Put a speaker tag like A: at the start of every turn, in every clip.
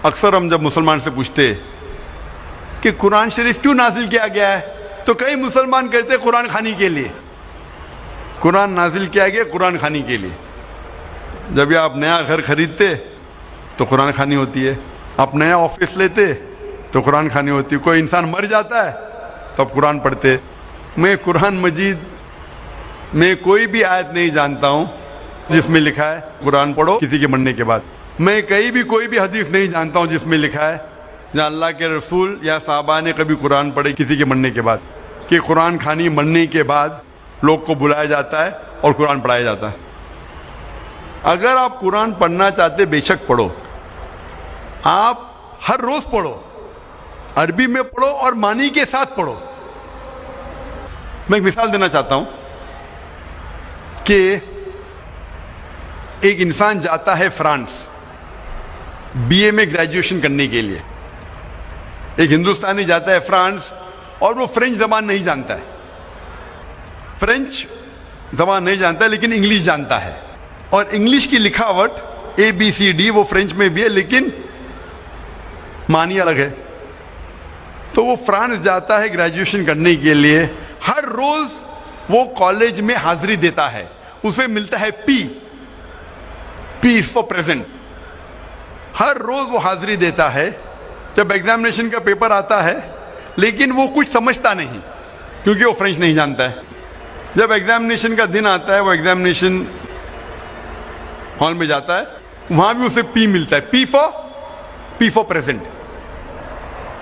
A: اکثر ہم جب مسلمان سے پوچھتے کہ قرآن شریف کیوں نازل کیا گیا ہے تو کئی مسلمان کہتے قرآن خوانی کے لیے. قرآن نازل کیا گیا قرآن خوانی کے لیے. جب آپ نیا گھر خریدتے تو قرآن خوانی ہوتی ہے, آپ نیا آفس لیتے تو قرآن خوانی ہوتی ہے, کوئی انسان مر جاتا ہے تو آپ قرآن پڑھتے. میں قرآن مجید میں کوئی بھی آیت نہیں جانتا ہوں جس میں لکھا ہے قرآن پڑھو کسی کے مرنے کے بعد. میں کہیں بھی کوئی بھی حدیث نہیں جانتا ہوں جس میں لکھا ہے جہاں اللہ کے رسول یا صحابہ نے کبھی قرآن پڑھے کسی کے مرنے کے بعد, کہ قرآن خوانی مرنے کے بعد لوگ کو بلایا جاتا ہے اور قرآن پڑھایا جاتا ہے. اگر آپ قرآن پڑھنا چاہتے بے شک پڑھو, آپ ہر روز پڑھو, عربی میں پڑھو اور معنی کے ساتھ پڑھو. میں ایک مثال دینا چاہتا ہوں کہ ایک انسان جاتا ہے فرانس بی اے میں گریجویشن کرنے کے لیے. ایک ہندوستانی جاتا ہے فرانس اور وہ فرینچ زبان نہیں جانتا ہے, فرینچ زبان نہیں جانتا ہے لیکن انگلش جانتا ہے, اور انگلش کی لکھاوٹ ABCD وہ فرینچ میں بھی ہے لیکن معنی الگ ہے. تو وہ فرانس جاتا ہے گریجویشن کرنے کے لیے, ہر روز وہ کالج میں حاضری دیتا ہے, اسے ملتا ہے پی از فار پریزنٹ. ہر روز وہ حاضری دیتا ہے. جب ایگزامینیشن کا پیپر آتا ہے لیکن وہ کچھ سمجھتا نہیں کیونکہ وہ فرینچ نہیں جانتا ہے. جب ایگزامینیشن کا دن آتا ہے وہ ایگزامینیشن ہال میں جاتا ہے, وہاں بھی اسے پی ملتا ہے, پی فار پریزنٹ.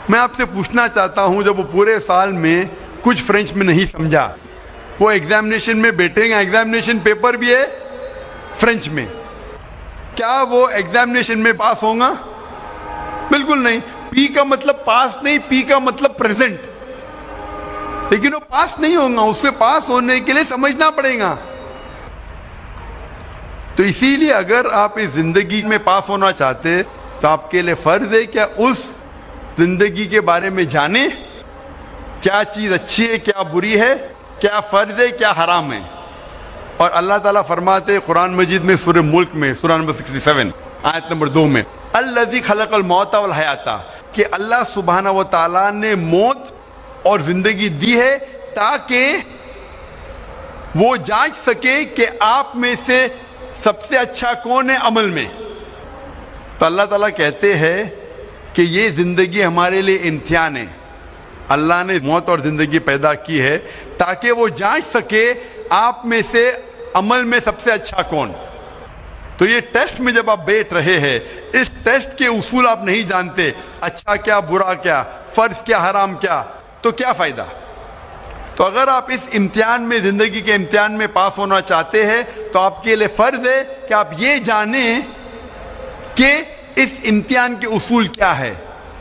A: میں آپ سے پوچھنا چاہتا ہوں جب وہ پورے سال میں کچھ فرینچ میں نہیں سمجھا, وہ ایگزامینیشن میں بیٹھیں گا, ایگزامینیشن پیپر بھی ہے فرینچ میں, کیا وہ ایگزامینیشن میں پاس ہوں گا؟ بالکل نہیں. پی کا مطلب پاس نہیں, پی کا مطلب پریزنٹ. لیکن وہ پاس نہیں ہوگا, اس سے پاس ہونے کے لیے سمجھنا پڑے گا. تو اسی لیے اگر آپ اس زندگی میں پاس ہونا چاہتے تو آپ کے لیے فرض ہے کیا اس زندگی کے بارے میں جانیں, کیا چیز اچھی ہے کیا بری ہے, کیا فرض ہے کیا حرام ہے. اور اللہ تعالیٰ فرماتے قرآن مجید میں سورہ ملک میں سورہ نمبر 67 آیت نمبر 2 میں, الذی خلق الموت والحیات, کہ اللہ سبحانہ و تعالیٰ نے موت اور زندگی دی ہے تاکہ وہ جانچ سکے کہ آپ میں سے سب سے اچھا کون ہے عمل میں. تو اللہ تعالیٰ کہتے ہیں کہ یہ زندگی ہمارے لیے امتحان ہے. اللہ نے موت اور زندگی پیدا کی ہے تاکہ وہ جانچ سکے آپ میں سے عمل میں سب سے اچھا کون. تو یہ ٹیسٹ میں جب آپ بیٹھ رہے ہیں, اس ٹیسٹ کے اصول آپ نہیں جانتے, اچھا کیا برا کیا, فرض کیا حرام کیا, تو کیا فائدہ. تو اگر آپ اس امتحان میں زندگی کے امتحان میں پاس ہونا چاہتے ہیں تو آپ کے لیے فرض ہے کہ آپ یہ جانیں کہ اس امتحان کے اصول کیا ہے,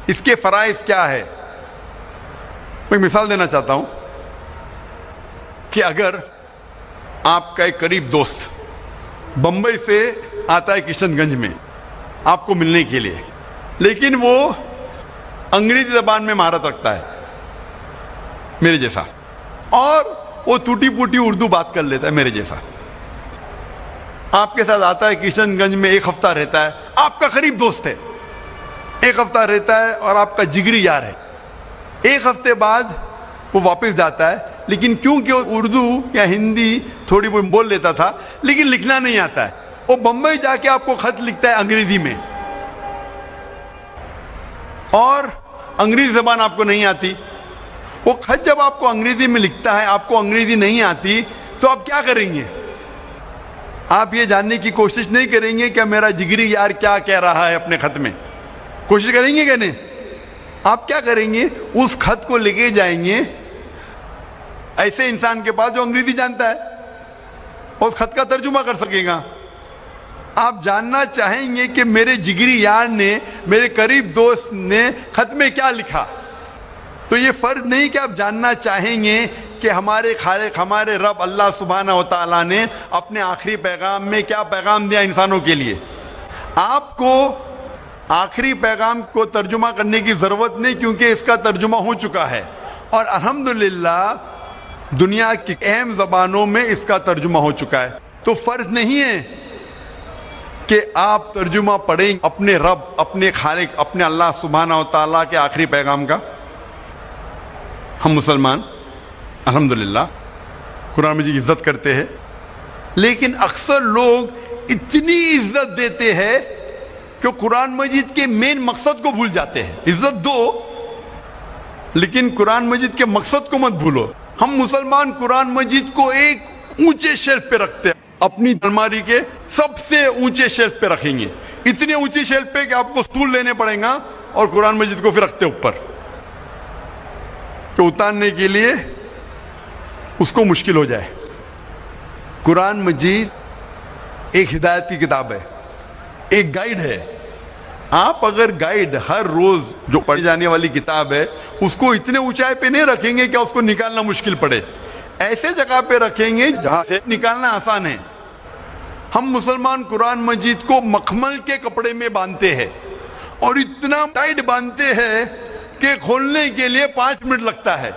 A: اس کے فرائض کیا ہے. میں مثال دینا چاہتا ہوں کہ اگر آپ کا ایک قریب دوست بمبئی سے آتا ہے کشن گنج میں آپ کو ملنے کے لیے, لیکن وہ انگریزی زبان میں مہارت رکھتا ہے میرے جیسا, اور وہ ٹوٹی پوٹی اردو بات کر لیتا ہے میرے جیسا. آپ کے ساتھ آتا ہے کشن گنج میں, ایک ہفتہ رہتا ہے, آپ کا قریب دوست ہے, ایک ہفتہ رہتا ہے اور آپ کا جگری یار ہے. ایک ہفتے بعد وہ واپس جاتا ہے, لیکن کیونکہ وہ اردو یا ہندی تھوڑی بہت بول لیتا تھا لیکن لکھنا نہیں آتا ہے, وہ بمبئی جا کے آپ کو خط لکھتا ہے انگریزی میں, اور انگریزی زبان آپ کو نہیں آتی. وہ خط جب آپ کو انگریزی میں لکھتا ہے, آپ کو انگریزی نہیں آتی, تو آپ کیا کریں گے؟ آپ یہ جاننے کی کوشش نہیں کریں گے کہ میرا جگری یار کیا کہہ رہا ہے اپنے خط میں, کوشش کریں گے کہ نہیں؟ آپ کیا کریں گے, اس خط کو لے کے جائیں گے ایسے انسان کے پاس جو انگریزی جانتا ہے, اور اس خط کا ترجمہ کر سکے گا. آپ جاننا چاہیں گے کہ میرے جگری یار نے, میرے قریب دوست نے خط میں کیا لکھا. تو یہ فرض نہیں کہ آپ جاننا چاہیں گے کہ ہمارے خالق, ہمارے رب اللہ سبحانہ و تعالیٰ نے اپنے آخری پیغام میں کیا پیغام دیا انسانوں کے لیے. آپ کو آخری پیغام کو ترجمہ کرنے کی ضرورت نہیں, کیونکہ اس کا ترجمہ ہو چکا ہے, اور الحمدللہ دنیا کی اہم زبانوں میں اس کا ترجمہ ہو چکا ہے. تو فرض نہیں ہے کہ آپ ترجمہ پڑھیں اپنے رب، اپنے خالق، اپنے اللہ سبحانہ و تعالیٰ کے آخری پیغام کا. ہم مسلمان الحمدللہ قرآن مجید کی عزت کرتے ہیں، لیکن اکثر لوگ اتنی عزت دیتے ہیں کہ قرآن مجید کے مین مقصد کو بھول جاتے ہیں. عزت دو لیکن قرآن مجید کے مقصد کو مت بھولو. ہم مسلمان قرآن مجید کو ایک اونچے شیلف پہ رکھتے ہیں، اپنی الماری کے سب سے اونچے شیلف پہ رکھیں گے، اتنے اونچے شیلف پہ کہ آپ کو سٹول لینے پڑیں گا، اور قرآن مجید کو پھر رکھتے اوپر کہ اتارنے کے لیے اس کو مشکل ہو جائے. قرآن مجید ایک ہدایت کی کتاب ہے، ایک گائیڈ ہے. آپ اگر گائیڈ ہر روز جو پڑھی جانے والی کتاب ہے اس کو اتنے اونچائی پہ نہیں رکھیں گے کہ اس کو نکالنا مشکل پڑے، ایسے جگہ پہ رکھیں گے جہاں سے نکالنا آسان ہے. ہم مسلمان قرآن مجید کو مخمل کے کپڑے میں باندھتے ہیں اور اتنا ٹائٹ باندھتے ہیں کہ کھولنے کے لیے 5 منٹ لگتا ہے،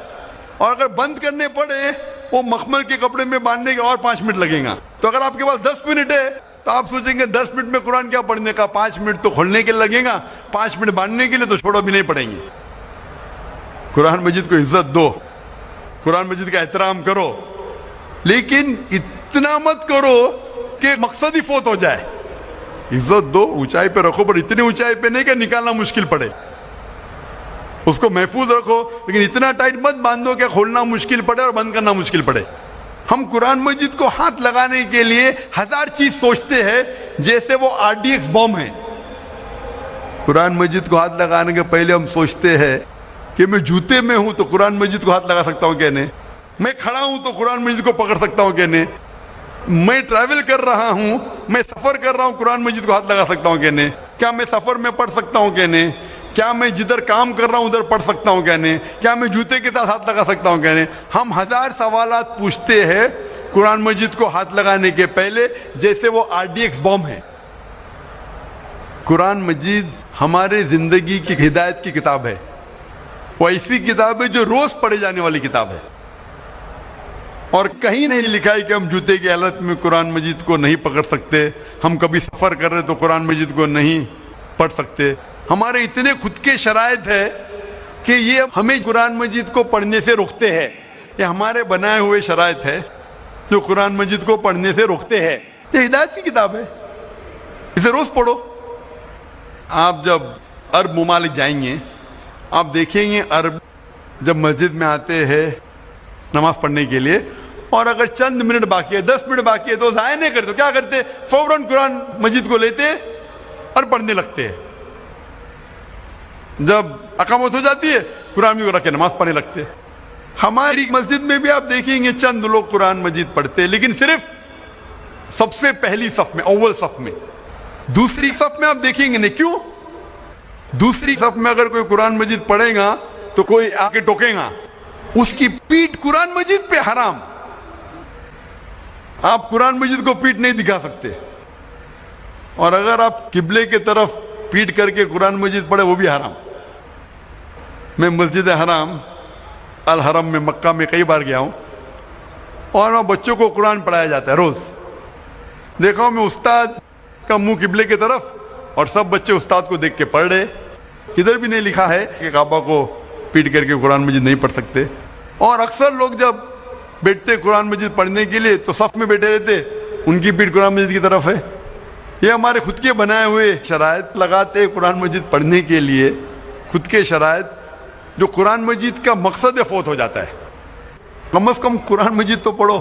A: اور اگر بند کرنے پڑے وہ مخمل کے کپڑے میں باندھنے کے اور 5 منٹ لگیں گا. تو اگر آپ کے پاس 10 منٹ ہے تو آپ سوچیں گے 10 منٹ میں قرآن کیا پڑھنے کا، 5 منٹ تو کھولنے کے لیے لگے گا، 5 منٹ باندھنے کے لیے تو چھوڑو بھی نہیں پڑیں گے. قرآن مجید کو عزت دو، قرآن مجید کا احترام کرو، لیکن اتنا مت کرو کہ مقصد ہی فوت ہو جائے. عزت دو، اونچائی پہ رکھو، پر اتنی اونچائی پہ نہیں کہ نکالنا مشکل پڑے. اس کو محفوظ رکھو لیکن اتنا ٹائٹ مت باندھو کہ کھولنا مشکل پڑے اور بند کرنا مشکل پڑے. ہم قرآن مجید کو ہاتھ لگانے کے لیے 1000 چیز سوچتے ہیں جیسے وہ RDX بم ہے. قرآن مجید کو ہاتھ لگانے کے پہلے ہم سوچتے ہیں کہ میں جوتے میں ہوں تو قرآن مجید کو ہاتھ لگا سکتا ہوں کہ نہیں، میں کھڑا ہوں تو قرآن مجید کو پکڑ سکتا ہوں کہ نہیں، میں ٹریول کر رہا ہوں، میں سفر کر رہا ہوں، قرآن مجید کو ہاتھ لگا سکتا ہوں کہ نہیں، کیا میں سفر میں پڑھ سکتا ہوں کہ نہیں، کیا میں جدھر کام کر رہا ہوں ادھر پڑھ سکتا ہوں کہ نہیں، کیا میں جوتے کے ساتھ ہاتھ لگا سکتا ہوں کہ نہیں. ہم 1000 سوالات پوچھتے ہیں قرآن مجید کو ہاتھ لگانے کے پہلے جیسے وہ RDX بم ہے. قرآن مجید ہمارے زندگی کی ہدایت کی کتاب ہے. وہ ایسی کتاب ہے جو روز پڑھے جانے والی کتاب ہے، اور کہیں نہیں لکھا ہے کہ ہم جوتے کی حالت میں قرآن مجید کو نہیں پکڑ سکتے، ہم کبھی سفر کر رہے تو قرآن مجید کو نہیں پڑھ سکتے. ہمارے اتنے خود کے شرائط ہے کہ یہ ہمیں قرآن مجید کو پڑھنے سے روکتے ہیں. یہ ہمارے بنائے ہوئے شرائط ہے جو قرآن مجید کو پڑھنے سے روکتے ہیں. یہ ہدایت کی کتاب ہے، اسے روز پڑھو. آپ جب عرب ممالک جائیں گے آپ دیکھیں گے عرب جب مسجد میں آتے ہیں نماز پڑھنے کے لیے، اور اگر چند منٹ باقی ہے، 10 منٹ باقی ہے تو ضائع نہیں کرتے. تو کیا کرتے؟ فوراً قرآن مجید کو لیتے اور پڑھنے لگتے ہیں. جب اقامت ہو جاتی ہے قرآن مجید کو رکھ کے نماز پڑھنے لگتے. ہماری مسجد میں بھی آپ دیکھیں گے چند لوگ قرآن مجید پڑھتے ہیں، لیکن صرف سب سے پہلی صف میں، اول صف میں. دوسری صف میں آپ دیکھیں گے نہیں. کیوں؟ دوسری صف میں اگر کوئی قرآن مجید پڑھے گا تو کوئی آ کے ٹوکے گا، اس کی پیٹھ قرآن مجید پہ حرام. آپ قرآن مجید کو پیٹھ نہیں دکھا سکتے، اور اگر آپ قبلے کی طرف پیٹھ کر کے قرآن مجید پڑھے وہ بھی حرام. میں مسجد حرام الحرم میں مکہ میں کئی بار گیا ہوں، اور وہاں بچوں کو قرآن پڑھایا جاتا ہے روز. دیکھا ہوں میں استاد کا منہ قبلے کی طرف اور سب بچے استاد کو دیکھ کے پڑھ رہے. کدھر بھی نہیں لکھا ہے کہ کعبہ کو پیٹ کر کے قرآن مجید نہیں پڑھ سکتے. اور اکثر لوگ جب بیٹھتے قرآن مجید پڑھنے کے لیے تو صف میں بیٹھے رہتے، ان کی پیٹ قرآن مجید کی طرف ہے. یہ ہمارے خود کے بنائے ہوئے شرائط لگاتے قرآن مجید پڑھنے کے لیے، خود کے شرائط جو قرآن مجید کا مقصد فوت ہو جاتا ہے. کم از کم قرآن مجید تو پڑھو.